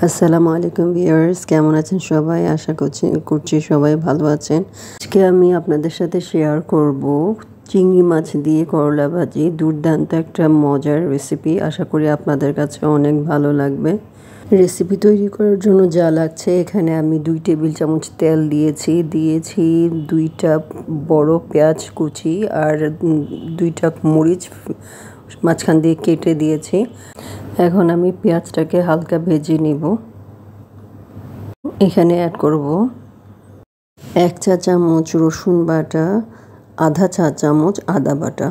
আসসালামু আলাইকুম ভিউয়ার্স, কেমন আছেন সবাই? আশা করছি সবাই ভালো আছেন। আজকে আমি আপনাদের সাথে শেয়ার করব চিংড়ি মাছ দিয়ে করলা ভাজি। দুর্দান্ত একটা মজার রেসিপি, আশা করি আপনাদের কাছে অনেক ভালো লাগবে। রেসিপি তৈরি করার জন্য যা লাগছে, এখানে আমি 2 টেবিল চামচ তেল দিয়েছি 2টা বড় পেঁয়াজ কুচি আর 2টা মরিচ মাঝখান দিয়ে কেটে দিয়েছি। এখন আমি পেঁয়াজটাকে হালকা ভেজে নিব। এখানে অ্যাড করব 1 চা চামচ রসুন বাটা, আধা চা চামচ আদা বাটা,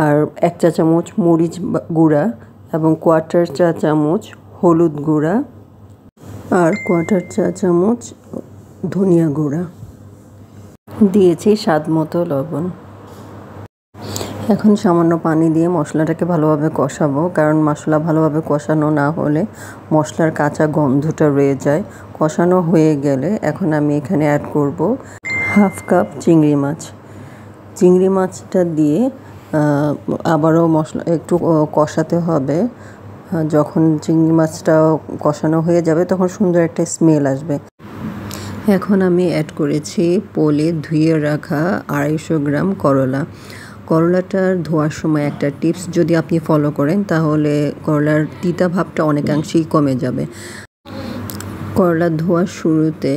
আর 1 চা চামচ মরিচ গুঁড়া এবং 1/4 চা চামচ হলুদ গুঁড়া আর 1/4 চা চামচ ধনিয়া গুঁড়া দিয়েছি, স্বাদ মতো লবণ। এখন সামান্য পানি দিয়ে মশলাটাকে ভালোভাবে কষাবো, কারণ মশলা ভালোভাবে কষানো না হলে মশলার কাঁচা গন্ধটা রয়ে যায়। কষানো হয়ে গেলে এখন আমি এখানে অ্যাড করব 1/2 কাপ চিংড়ি মাছ। চিংড়ি মাছটা দিয়ে আবারও মশলা একটু কষাতে হবে। যখন চিংড়ি মাছটা কষানো হয়ে যাবে তখন সুন্দর একটা স্মেল আসবে। এখন আমি অ্যাড করেছি পোলে ধুয়ে রাখা 250 গ্রাম করলা। করলাটার ধোয়ার সময় একটা টিপস যদি আপনি ফলো করেন তাহলে করলার তিতা ভাবটা অনেকাংশেই কমে যাবে। করলা ধোয়ার শুরুতে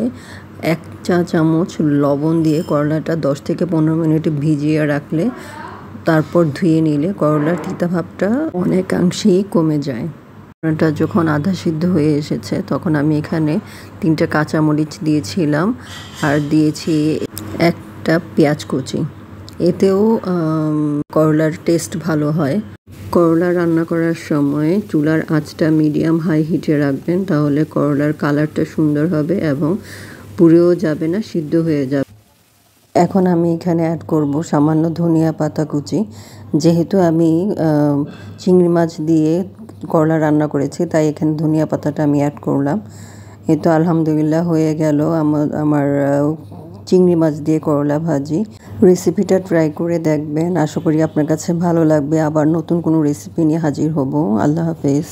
1 চা চামচ লবণ দিয়ে করলাটা 10 থেকে 15 মিনিট ভিজিয়ে রাখলে, তারপর ধুয়ে নিলে করলার তিতা ভাবটা অনেকাংশেই কমে যায়। করলাটা যখন আধা সিদ্ধ হয়ে এসেছে তখন আমি এখানে 3টা কাঁচামরিচ দিয়েছিলাম আর দিয়েছি একটা পেঁয়াজ কুচি। এতেও করলার টেস্ট ভালো হয়। করলা রান্না করার সময় চুলার আঁচটা মিডিয়াম হাই হিটে রাখবেন, তাহলে করলার কালারটা সুন্দর হবে এবং পুড়েও যাবে না, সিদ্ধ হয়ে যাবে। এখন আমি এখানে অ্যাড করব সামান্য ধনিয়া পাতা কুচি। যেহেতু আমি চিংড়ি মাছ দিয়ে করলা রান্না করেছি তাই এখানে ধনিয়া পাতাটা আমি অ্যাড করলাম। এই তো আলহামদুলিল্লাহ হয়ে গেল আমার চিংড়ি মাছ দিয়ে করলা ভাজি। রেসিপিটা ট্রাই করে দেখবেন, আশা করি আপনার কাছে ভালো লাগবে। আবার নতুন কোনো রেসিপি নিয়ে হাজির হব। আল্লাহ হাফেজ।